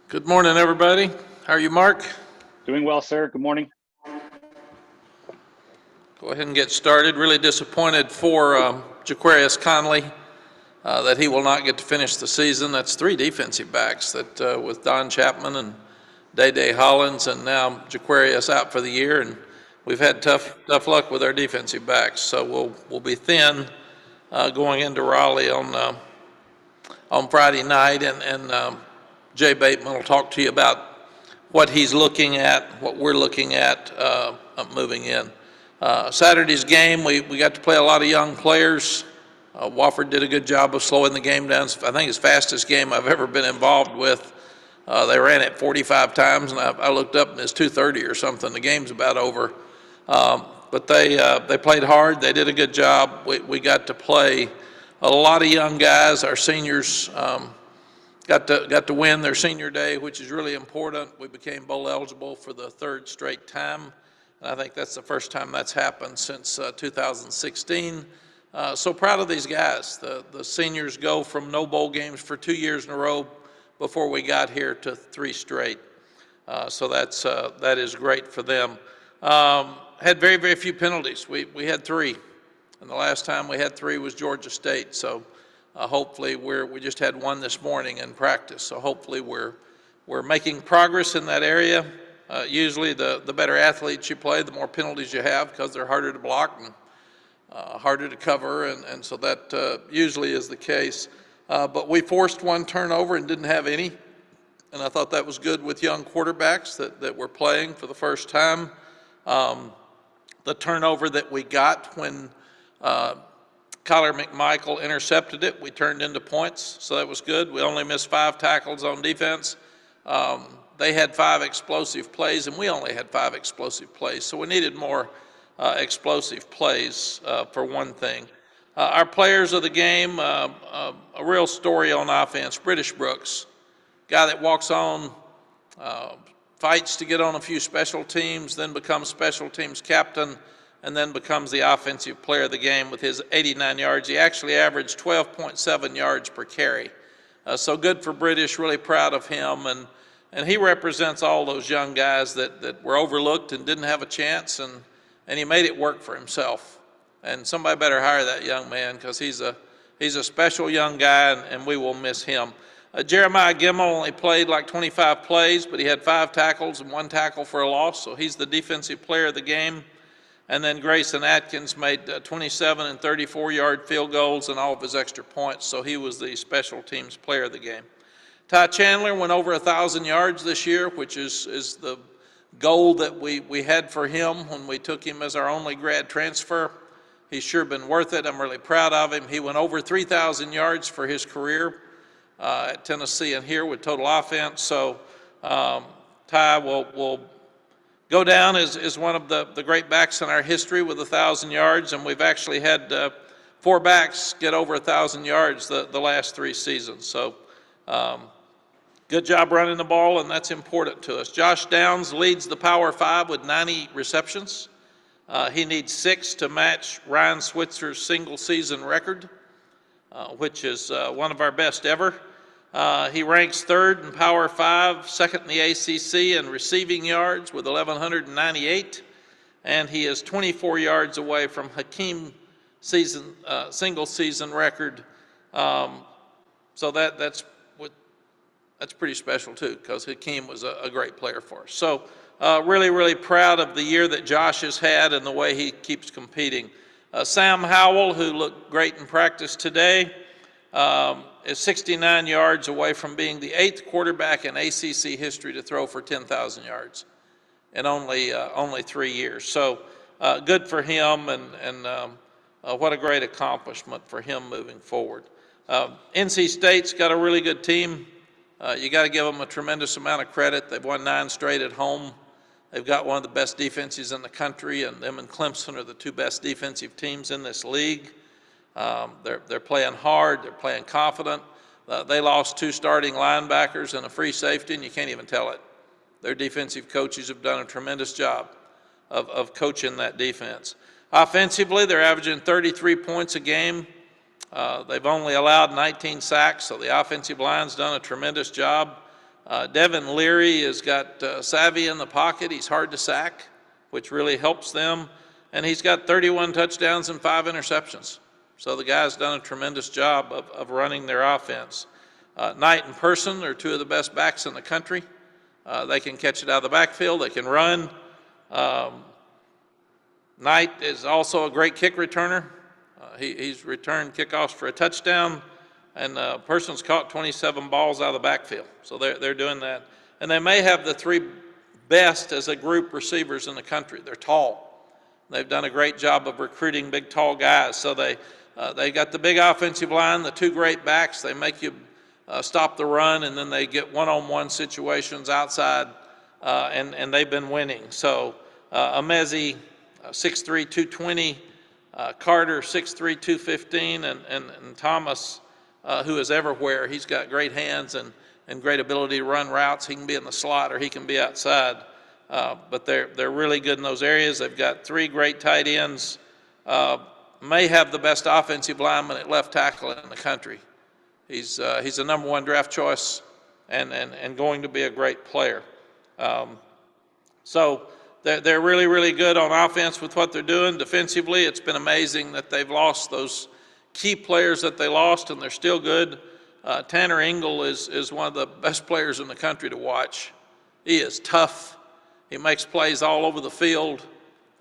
Good morning, everybody. How are you, Mark? Doing well, sir. Good morning. Go ahead and get started. Really disappointed for Jaquarius Conley that he will not get to finish the season. That's three defensive backs that with Don Chapman and Day Hollins, and now Jaquarius out for the year. And we've had tough luck with our defensive backs, so we'll be thin going into Raleigh on Friday night, and Jay Bateman will talk to you about what he's looking at, what we're looking at moving in. Saturday's game, we got to play a lot of young players. Wofford did a good job of slowing the game down. I think it's the fastest game I've ever been involved with. They ran it 45 times, and I looked up and it's 2:30 or something. The game's about over. But they played hard. They did a good job. We got to play a lot of young guys. Our seniors got to win their senior day, which is really important. We became bowl eligible for the third straight time, and I think that's the first time that's happened since 2016. So proud of these guys. The seniors go from no bowl games for 2 years in a row before we got here to three straight. So that is great for them. Had very few penalties. We had three, and the last time we had three was Georgia State. So hopefully we just had one this morning in practice. So hopefully we're making progress in that area. Usually the better athletes you play, the more penalties you have because they're harder to block and harder to cover, and so that usually is the case. But we forced one turnover and didn't have any, and I thought that was good with young quarterbacks that were playing for the first time. The turnover that we got when Kyler McMichael intercepted it, we turned into points, so that was good. We only missed 5 tackles on defense. They had 5 explosive plays, and we only had 5 explosive plays, so we needed more explosive plays for one thing. Our players of the game, a real story on offense, British Brooks, guy that walks on, fights to get on a few special teams, then becomes special teams captain, and then becomes the offensive player of the game with his 89 yards. He actually averaged 12.7 yards per carry. So good for British, really proud of him. And he represents all those young guys that were overlooked and didn't have a chance, and he made it work for himself. And somebody better hire that young man because he's a special young guy, and we will miss him. Jeremiah Gimmel only played like 25 plays, but he had 5 tackles and 1 tackle for a loss, so he's the defensive player of the game. And then Grayson Atkins made 27 and 34-yard field goals and all of his extra points, so he was the special teams player of the game. Ty Chandler went over 1,000 yards this year, which is the goal that we had for him when we took him as our only grad transfer. He's sure been worth it. I'm really proud of him. He went over 3,000 yards for his career at Tennessee and here with total offense. So Ty will go down as one of the great backs in our history with 1,000 yards, and we've actually had 4 backs get over 1,000 yards the last 3 seasons. So good job running the ball, and that's important to us. Josh Downs leads the Power 5 with 90 receptions. He needs 6 to match Ryan Switzer's single-season record, which is one of our best ever. He ranks 3rd in Power 5, 2nd in the ACC in receiving yards with 1,198, and he is 24 yards away from Hakeem's single-season record. So that's pretty special too, because Hakeem was a great player for us. So really proud of the year that Josh has had and the way he keeps competing. Sam Howell, who looked great in practice today, is 69 yards away from being the 8th quarterback in ACC history to throw for 10,000 yards in only 3 years. So good for him, and what a great accomplishment for him moving forward. NC State's got a really good team. You got to give them a tremendous amount of credit. They've won 9 straight at home. They've got one of the best defenses in the country, and them and Clemson are the 2 best defensive teams in this league. They're playing hard. They're playing confident. They lost 2 starting linebackers and a free safety, and you can't even tell it. Their defensive coaches have done a tremendous job of coaching that defense. Offensively, they're averaging 33 points a game. They've only allowed 19 sacks, so the offensive line's done a tremendous job. Devin Leary has got savvy in the pocket. He's hard to sack, which really helps them. And he's got 31 touchdowns and 5 interceptions. So the guy's done a tremendous job of running their offense. Knight and Person are two of the best backs in the country. They can catch it out of the backfield. They can run. Knight is also a great kick returner. He's returned kickoffs for a touchdown, and Person's caught 27 balls out of the backfield. So they're doing that. And they may have the 3 best as a group receivers in the country. They're tall. They've done a great job of recruiting big, tall guys. So they got the big offensive line, the 2 great backs. They make you stop the run, and then they get one-on-one situations outside, and they've been winning. So Amezi, 6'3", 220, Carter, 6'3", 215, and Thomas, who is everywhere. He's got great hands and great ability to run routes. He can be in the slot or he can be outside. But they're really good in those areas. They've got 3 great tight ends. May have the best offensive lineman at left tackle in the country. He's a #1 draft choice and going to be a great player. So they're really, really good on offense with what they're doing. Defensively, it's been amazing that they've lost those key players that they lost, and they're still good. Tanner Engel is one of the best players in the country to watch. He is tough. He makes plays all over the field.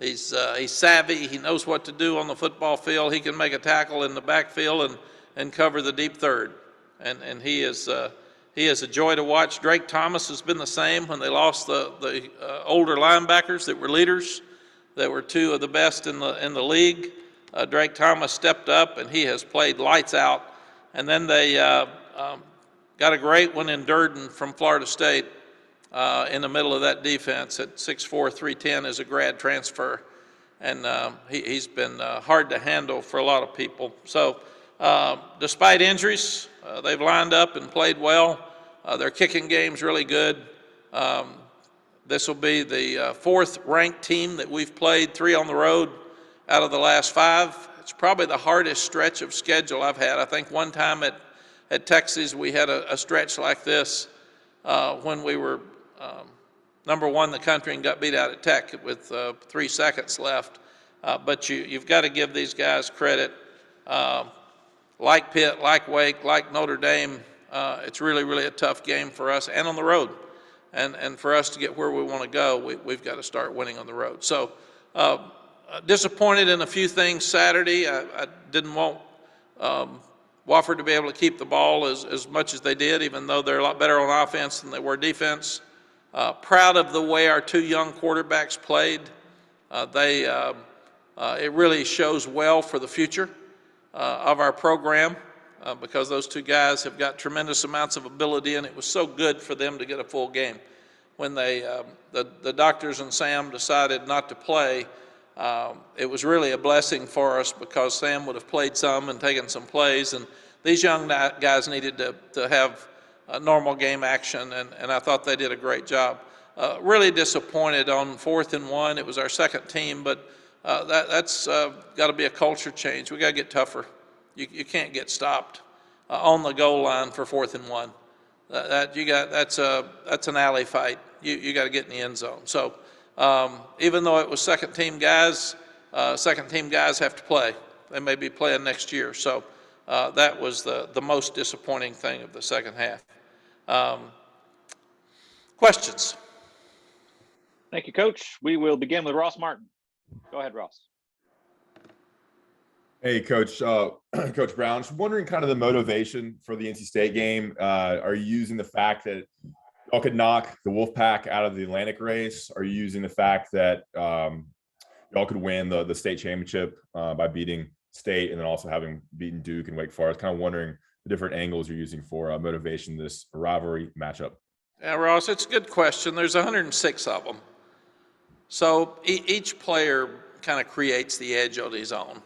He's savvy. He knows what to do on the football field. He can make a tackle in the backfield and cover the deep third. And he is a joy to watch. Drake Thomas has been the same. When they lost the older linebackers that were leaders, that were 2 of the best in the league, Drake Thomas stepped up, and he has played lights out. And then they got a great one in Durden from Florida State. In the middle of that defense at 6'4", 310 as a grad transfer. And he's been hard to handle for a lot of people. So despite injuries, they've lined up and played well. Their kicking game's really good. This will be the 4th ranked team that we've played, 3 on the road out of the last 5. It's probably the hardest stretch of schedule I've had. I think one time at Texas we had a stretch like this when we were #1 in the country and got beat out at Tech with 3 seconds left. But you've got to give these guys credit. Like Pitt, like Wake, like Notre Dame, it's really, really a tough game for us and on the road. And for us to get where we want to go, we've got to start winning on the road. So disappointed in a few things Saturday. I didn't want Wofford to be able to keep the ball as much as they did, even though they're a lot better on offense than they were defense. Proud of the way our 2 young quarterbacks played. It really shows well for the future of our program because those 2 guys have got tremendous amounts of ability, and it was so good for them to get a full game. When the doctors and Sam decided not to play, it was really a blessing for us because Sam would have played some and taken some plays, and these young guys needed to have normal game action, and I thought they did a great job. Really disappointed on 4th and 1. It was our 2nd team, but that's got to be a culture change. We got to get tougher. You can't get stopped on the goal line for 4th and 1. That's an alley fight. You got to get in the end zone. So even though it was 2nd team guys have to play. They may be playing next year. So that was the most disappointing thing of the second half. Questions? Thank you, Coach. We will begin with Ross Martin. Go ahead, Ross. Hey, Coach. Coach Brown, just wondering kind of the motivation for the NC State game. Are you using the fact that y'all could knock the Wolfpack out of the Atlantic race? Are you using the fact that y'all could win the state championship by beating State and then also having beaten Duke and Wake Forest? Kind of wondering the different angles you're using for motivation this rivalry matchup. Yeah, Ross, it's a good question. There's 106 of them. So each player kind of creates the edge on his own.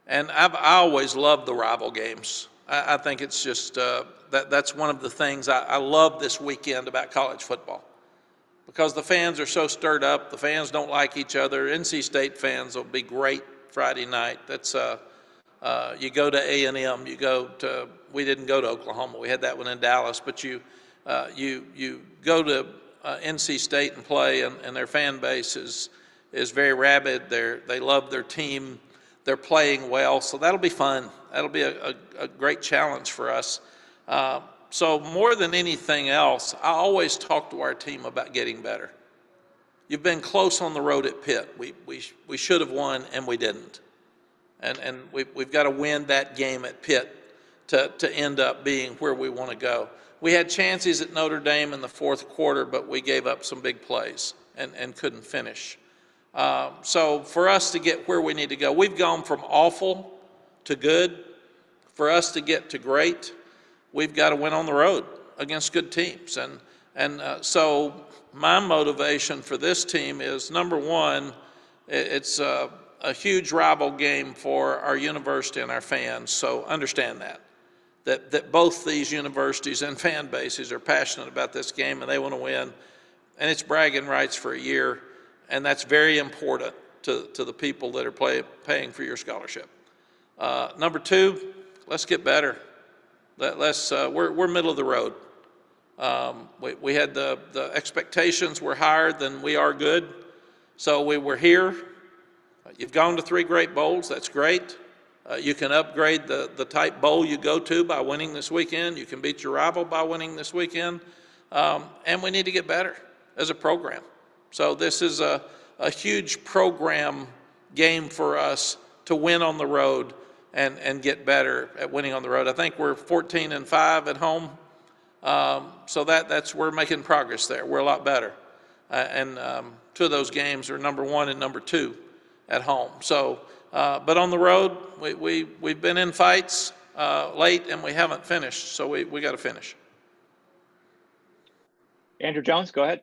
And I always loved the rival games. I think it's just that's one of the things I love this weekend about college football, because the fans are so stirred up. The fans don't like each other. NC State fans will be great Friday night. That's you go to A&M. We didn't go to Oklahoma. We had that one in Dallas. But you You go to NC State and play, and their fan base is very rabid. They love their team. They're playing well, so that'll be fun. That'll be a great challenge for us. So more than anything else, I always talk to our team about getting better. You've been close on the road at Pitt. We should have won, and we didn't. And we've got to win that game at Pitt to end up being where we want to go. We had chances at Notre Dame in the fourth quarter, but we gave up some big plays and couldn't finish. So for us to get where we need to go, we've gone from awful to good. For us to get to great, we've got to win on the road against good teams. So my motivation for this team is, number one, it's a huge rival game for our university and our fans, so understand that both these universities and fan bases are passionate about this game and they want to win, and it's bragging rights for a year, and that's very important to the people that are paying for your scholarship. Number two, let's get better. We're middle of the road. We had the expectations were higher than we are good, so we were here. You've gone to 3 great bowls. That's great. You can upgrade the type bowl you go to by winning this weekend. You can beat your rival by winning this weekend. And we need to get better as a program. So this is a huge program game for us to win on the road and get better at winning on the road. I think we're 14-5 at home. So that's we're making progress there. We're a lot better. And 2 of those games are number 1 and number 2 at home. So, but on the road, we've been in fights late and we haven't finished. So we got to finish. Andrew Jones, go ahead.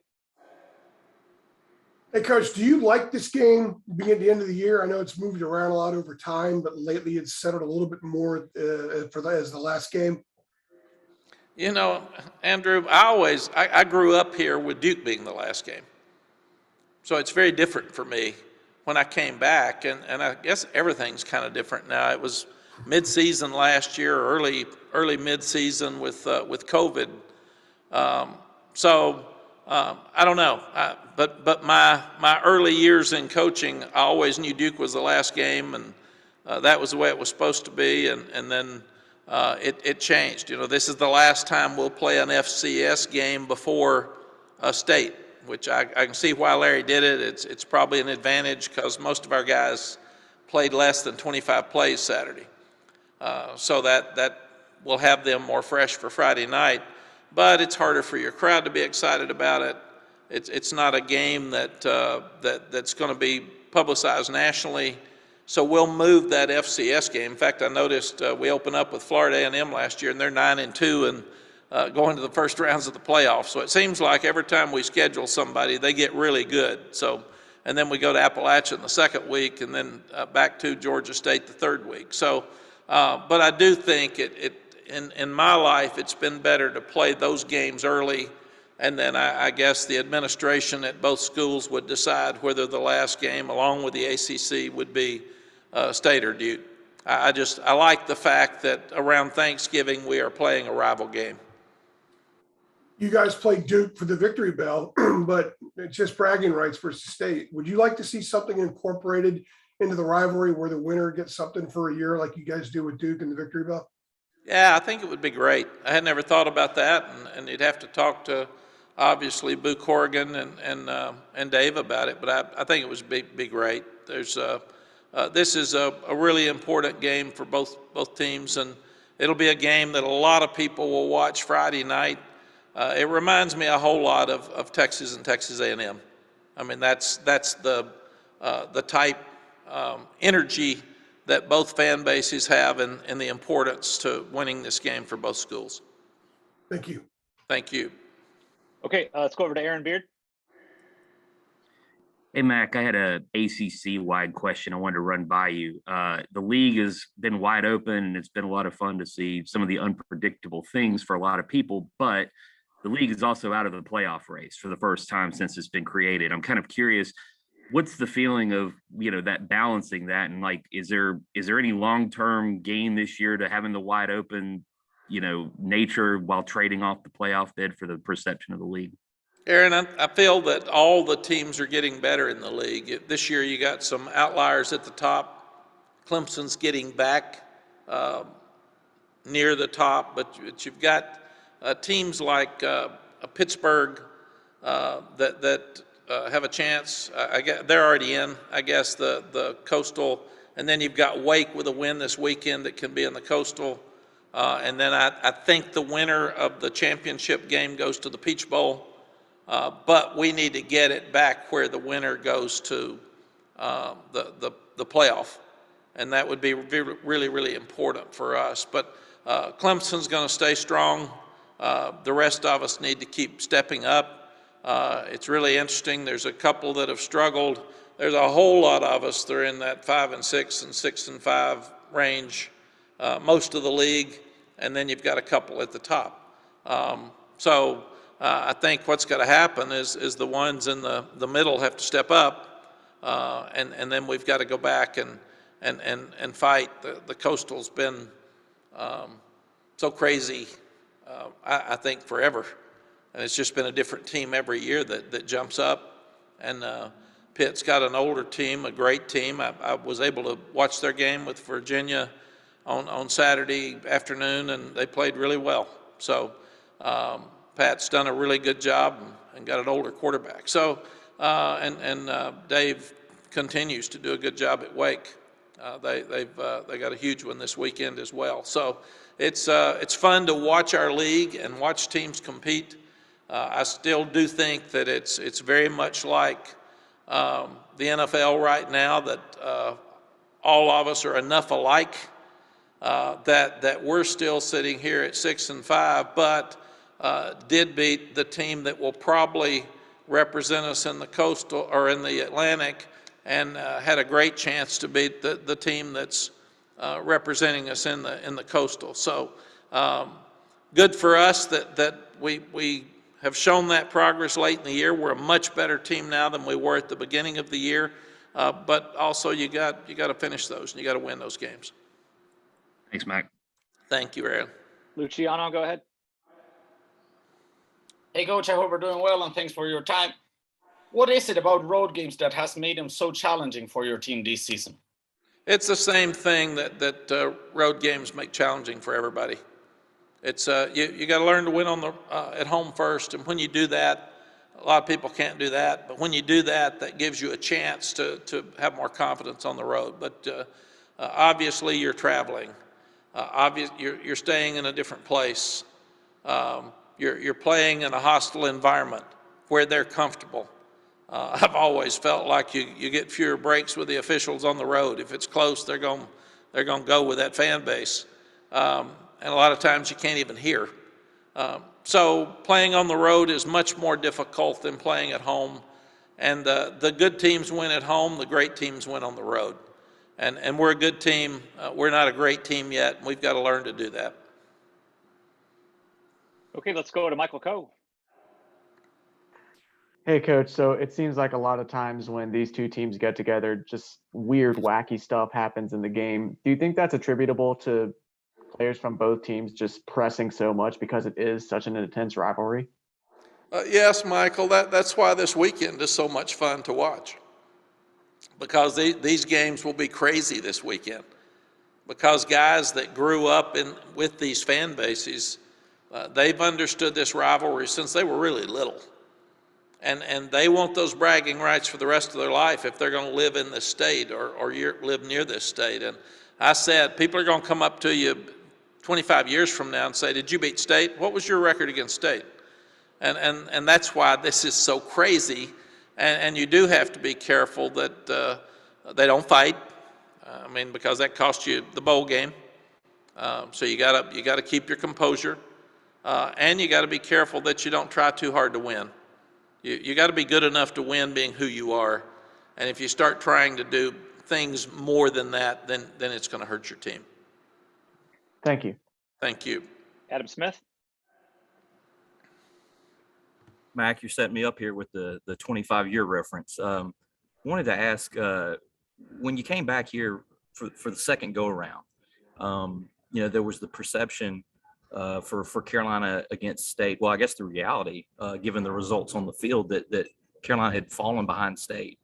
Hey, Coach, do you like this game being at the end of the year? I know it's moved around a lot over time, but lately it's settled a little bit more as the last game. You know, Andrew, I grew up here with Duke being the last game. So it's very different for me when I came back, and I guess everything's kind of different now. It was mid-season last year, early mid-season with COVID. I don't know, but my early years in coaching, I always knew Duke was the last game, and that was the way it was supposed to be, and then it changed. You know, this is the last time we'll play an FCS game before a state, which I can see why Larry did it. It's probably an advantage because most of our guys played less than 25 plays Saturday, so that will have them more fresh for Friday night. But it's harder for your crowd to be excited about it. It's not a game that's going to be publicized nationally. So we'll move that FCS game. In fact, I noticed we opened up with Florida A&M last year, and they're 9-2 and going to the first rounds of the playoffs. So it seems like every time we schedule somebody, they get really good. So, and then we go to Appalachia in the second week, and then back to Georgia State the third week. So, but I do think in my life, it's been better to play those games early, and then I guess the administration at both schools would decide whether the last game, along with the ACC, would be State or Duke. I like the fact that around Thanksgiving we are playing a rival game. You guys played Duke for the victory bell, but it's just bragging rights versus State. Would you like to see something incorporated into the rivalry where the winner gets something for a year like you guys do with Duke and the victory bell? Yeah, I think it would be great. I had never thought about that, and you'd have to talk to, obviously, Boo Corrigan and Dave about it, but I think it would be great. This is a really important game for both teams, and it'll be a game that a lot of people will watch Friday night. It reminds me a whole lot of Texas and Texas A&M. I mean, that's the type energy that both fan bases have and the importance to winning this game for both schools. Thank you. Thank you. Okay, let's go over to Aaron Beard. Hey, Mack, I had a ACC-wide question I wanted to run by you. The league has been wide open, and it's been a lot of fun to see some of the unpredictable things for a lot of people, but the league is also out of the playoff race for the first time since it's been created. I'm kind of curious, what's the feeling of, that balancing that? And like, is there any long-term gain this year to having the wide open, nature while trading off the playoff bid for the perception of the league? Aaron, I feel that all the teams are getting better in the league. This year, you got some outliers at the top. Clemson's getting back near the top, but you've got teams like Pittsburgh that have a chance. They're already in, I guess, the Coastal, and then you've got Wake with a win this weekend that can be in the Coastal, and then I think the winner of the championship game goes to the Peach Bowl, but we need to get it back where the winner goes to the playoff, and that would be really, really important for us. But Clemson's going to stay strong. The rest of us need to keep stepping up. It's really interesting. There's a couple that have struggled. There's a whole lot of us that are in that 5-6 and 6-5 range, most of the league, and then you've got a couple at the top. So I think what's got to happen is the ones in the middle have to step up, and then we've got to go back and fight. The Coastal's been so crazy, I think, forever. And it's just been a different team every year that jumps up. And Pitt's got an older team, a great team. I was able to watch their game with Virginia on Saturday afternoon, and they played really well. So Pat's done a really good job and got an older quarterback. So Dave continues to do a good job at Wake. They got a huge one this weekend as well. So it's fun to watch our league and watch teams compete. I still do think that it's very much like the NFL right now, that all of us are enough alike that we're still sitting here at 6-5, but did beat the team that will probably represent us in the Coastal or in the Atlantic, and had a great chance to beat the team that's representing us in the Coastal. So good for us that we have shown that progress late in the year. We're a much better team now than we were at the beginning of the year, but also you got to finish those, and you got to win those games. Thanks, Mac. Thank you, Aaron. Luciano, go ahead. Hey, Coach, I hope we're doing well, and thanks for your time. What is it about road games that has made them so challenging for your team this season? It's the same thing that road games make challenging for everybody. It's you got to learn to win on the at home first, and when you do that, a lot of people can't do that. But when you do that, that gives you a chance to have more confidence on the road. But obviously, you're traveling. You're staying in a different place. You're playing in a hostile environment where they're comfortable. I've always felt like you get fewer breaks with the officials on the road. If it's close, they're going to go with that fan base. And a lot of times you can't even hear. So playing on the road is much more difficult than playing at home. And the good teams win at home, the great teams win on the road. And we're a good team. We're not a great team yet, and we've got to learn to do that. Okay, let's go to Michael Coe. Hey, Coach. So it seems like a lot of times when these two teams get together, just weird, wacky stuff happens in the game. Do you think that's attributable to players from both teams just pressing so much because it is such an intense rivalry? Yes, Michael, that's why this weekend is so much fun to watch. Because these games will be crazy this weekend. Because guys that grew up with these fan bases, they've understood this rivalry since they were really little. And they want those bragging rights for the rest of their life if they're going to live in this state or live near this state. And I said, people are going to come up to you 25 years from now and say, did you beat State? What was your record against State? And that's why this is so crazy. And you do have to be careful that they don't fight. Because that costs you the bowl game. So you gotta keep your composure. And you got to be careful that you don't try too hard to win. You got to be good enough to win being who you are. And if you start trying to do things more than that, then it's going to hurt your team. Thank you. Thank you. Adam Smith. Mac, you're setting me up here with the 25-year reference. Wanted to ask, when you came back here for the second go around, there was the perception for Carolina against State. Well, I guess the reality, given the results on the field, that Carolina had fallen behind State.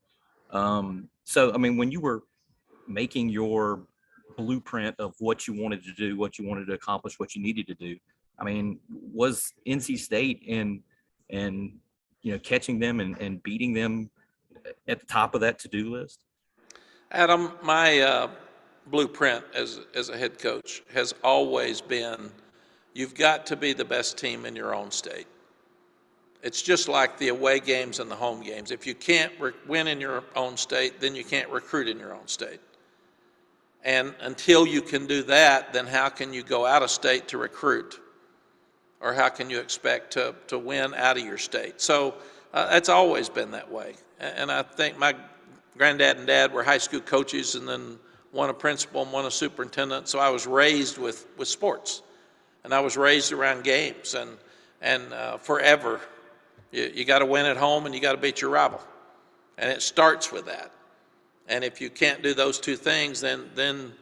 So, I mean, when you were making your blueprint of what you wanted to do, what you wanted to accomplish, what you needed to do, I mean, was NC State and catching them and beating them at the top of that to-do list? Adam, my blueprint as a head coach has always been, you've got to be the best team in your own state. It's just like the away games and the home games. If you can't win in your own state, then you can't recruit in your own state. And until you can do that, then how can you go out of state to recruit? Or how can you expect to win out of your state? So that's always been that way. And I think my granddad and dad were high school coaches, and then one a principal and one a superintendent. So I was raised with sports, and I was raised around games. And forever, you got to win at home and you got to beat your rival, and it starts with that. And if you can't do those two things, then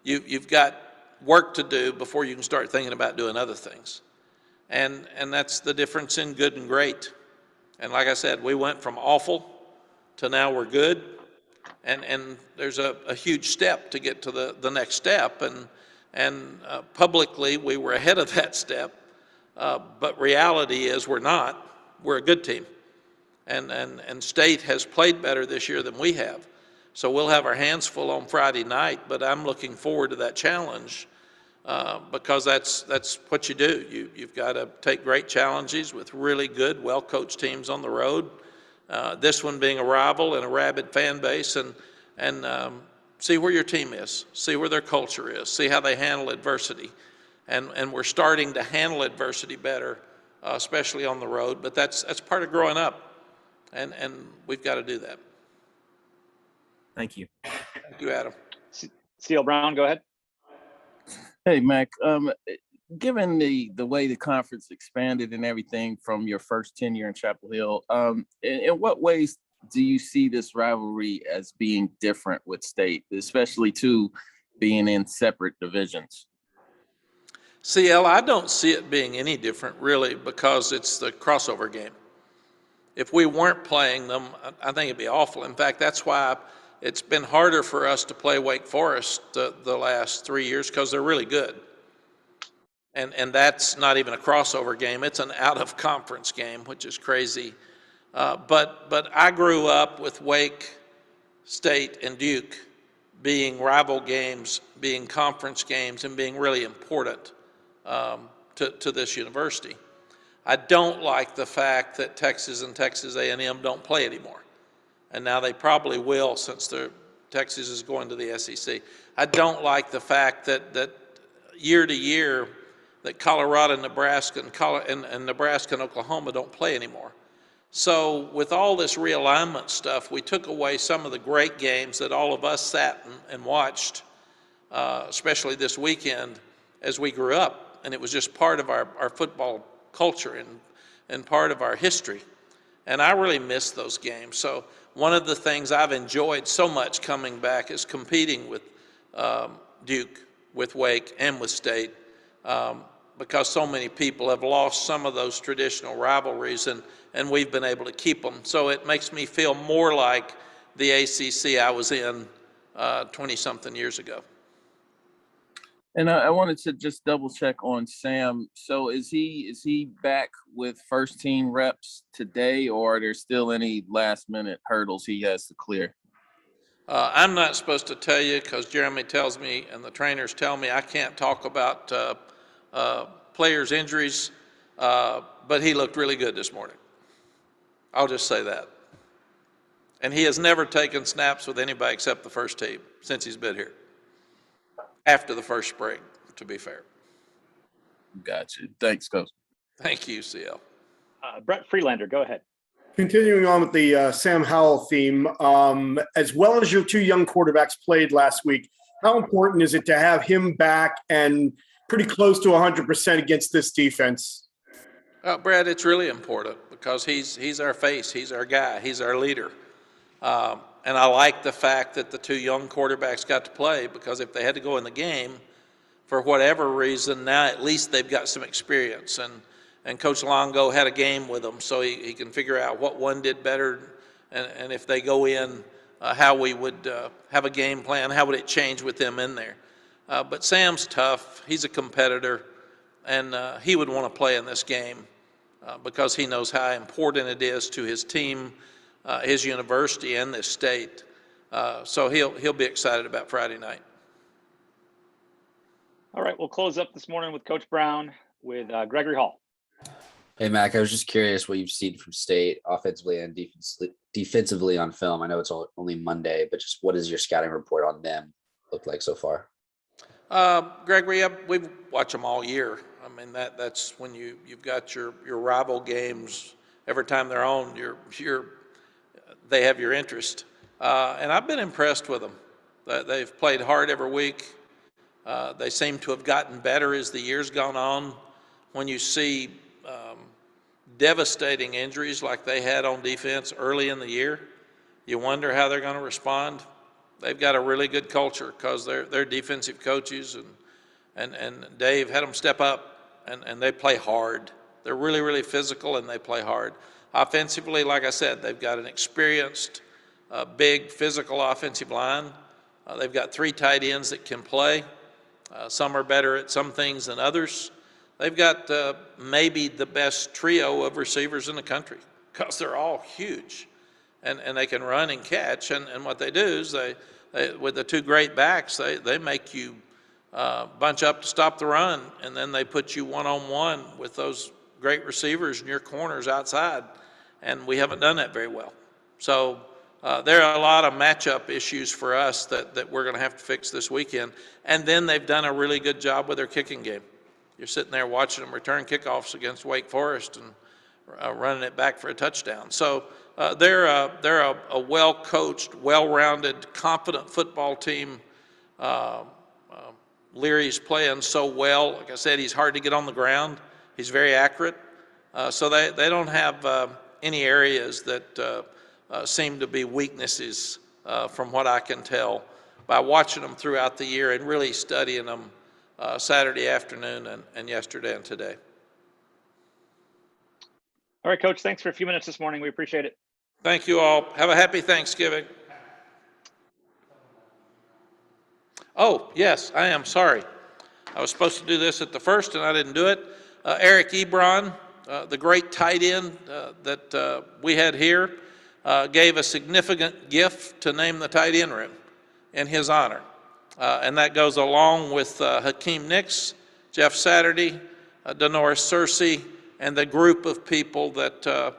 you've got work to do before you can start thinking about doing other things. And that's the difference in good and great. And like I said, we went from awful to now we're good. And there's a huge step to get to the next step. And publicly, we were ahead of that step. But reality is we're not. We're a good team. And State has played better this year than we have. So we'll have our hands full on Friday night, but I'm looking forward to that challenge because that's what you do. You've got to take great challenges with really good, well-coached teams on the road. This one being a rival and a rabid fan base, and see where your team is, see where their culture is, see how they handle adversity. And we're starting to handle adversity better, especially on the road, but that's part of growing up, and we've got to do that. Thank you. Thank you, Adam. CL Brown, go ahead. Hey, Mack. Given the way the conference expanded and everything from your first tenure in Chapel Hill, in what ways do you see this rivalry as being different with State, especially to being in separate divisions? CL, I don't see it being any different, really, because it's the crossover game. If we weren't playing them, I think it'd be awful. In fact, that's why it's been harder for us to play Wake Forest the last 3 years, because they're really good. And that's not even a crossover game. It's an out-of-conference game, which is crazy. But I grew up with Wake, State, and Duke being rival games, being conference games, and being really important to this university. I don't like the fact that Texas and Texas A&M don't play anymore. And now they probably will, since Texas is going to the SEC. I don't like the fact that year to year that Colorado, Nebraska, and Nebraska and Oklahoma don't play anymore. So with all this realignment stuff, we took away some of the great games that all of us sat and watched, especially this weekend, as we grew up. And it was just part of our football culture and part of our history. And I really miss those games. So one of the things I've enjoyed so much coming back is competing with Duke, with Wake, and with State, because so many people have lost some of those traditional rivalries, and we've been able to keep them. So it makes me feel more like the ACC I was in 20-something years ago. And I wanted to just double check on Sam. So is he back with first team reps today, or are there still any last minute hurdles he has to clear? I'm not supposed to tell you because Jeremy tells me and the trainers tell me I can't talk about players' injuries, but he looked really good this morning. I'll just say that. And he has never taken snaps with anybody except the first team since he's been here. After the first spring, to be fair. Gotcha. Thanks, Coach. Thank you, CL. Brett Freelander, go ahead. Continuing on with the Sam Howell theme, as well as your two young quarterbacks played last week, how important is it to have him back and pretty close to 100% against this defense? Brad, it's really important because he's our face, he's our guy, he's our leader. And I like the fact that the two young quarterbacks got to play, because if they had to go in the game, for whatever reason, now at least they've got some experience. And Coach Longo had a game with them, so he can figure out what one did better, and if they go in, how we would have a game plan, how would it change with them in there. But Sam's tough. He's a competitor, and he would want to play in this game because he knows how important it is to his team, his university, and this state. So he'll be excited about Friday night. All right, we'll close up this morning with Coach Brown with Gregory Hall. Hey, Mack, I was just curious what you've seen from State offensively and defensively on film. I know it's only Monday, but just what does your scouting report on them look like so far? Gregory, we've watched them all year. I mean, that's when you've got your rival games. Every time they're on, they have your interest. And I've been impressed with them. They've played hard every week. They seem to have gotten better as the year's gone on. When you see devastating injuries like they had on defense early in the year, you wonder how they're going to respond. They've got a really good culture because they're defensive coaches, and Dave had them step up, and they play hard. They're really, really physical, and they play hard. Offensively, like I said, they've got an experienced, big physical offensive line. They've got 3 tight ends that can play. Some are better at some things than others. They've got maybe the best trio of receivers in the country because they're all huge, and they can run and catch. And what they do is they with the 2 great backs, they make you bunch up to stop the run, and then they put you one-on-one with those great receivers in your corners outside, and we haven't done that very well. So there are a lot of matchup issues for us that we're going to have to fix this weekend. And then they've done a really good job with their kicking game. You're sitting there watching them return kickoffs against Wake Forest and running it back for a touchdown. So they're a well-coached, well-rounded, confident football team. Leary's playing so well. Like I said, he's hard to get on the ground. He's very accurate. So they don't have any areas that seem to be weaknesses from what I can tell by watching them throughout the year and really studying them Saturday afternoon and yesterday and today. All right, Coach, thanks for a few minutes this morning. We appreciate it. Thank you all. Have a happy Thanksgiving. Oh, yes, I am sorry. I was supposed to do this at the first, and I didn't do it. Eric Ebron, the great tight end that we had here, gave a significant gift to name the tight end room in his honor. And that goes along with Hakeem Nicks, Jeff Saturday, Denoris Searcy, and the group of people that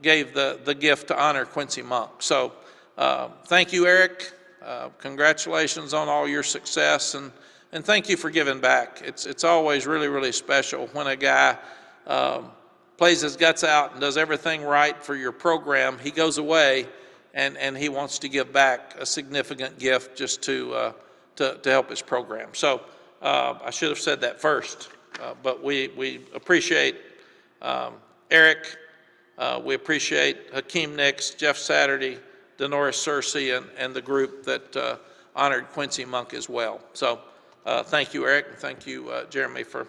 gave the gift to honor Quincy Monk. So thank you, Eric. Congratulations on all your success, and thank you for giving back. It's always really, really special when a guy plays his guts out and does everything right for your program. He goes away and he wants to give back a significant gift just to help his program. So I should have said that first, but we appreciate Eric. We appreciate Hakeem Nicks, Jeff Saturday, Denoris Searcy, and the group that honored Quincy Monk as well. So thank you, Eric, and thank you, Jeremy, for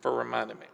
reminding me.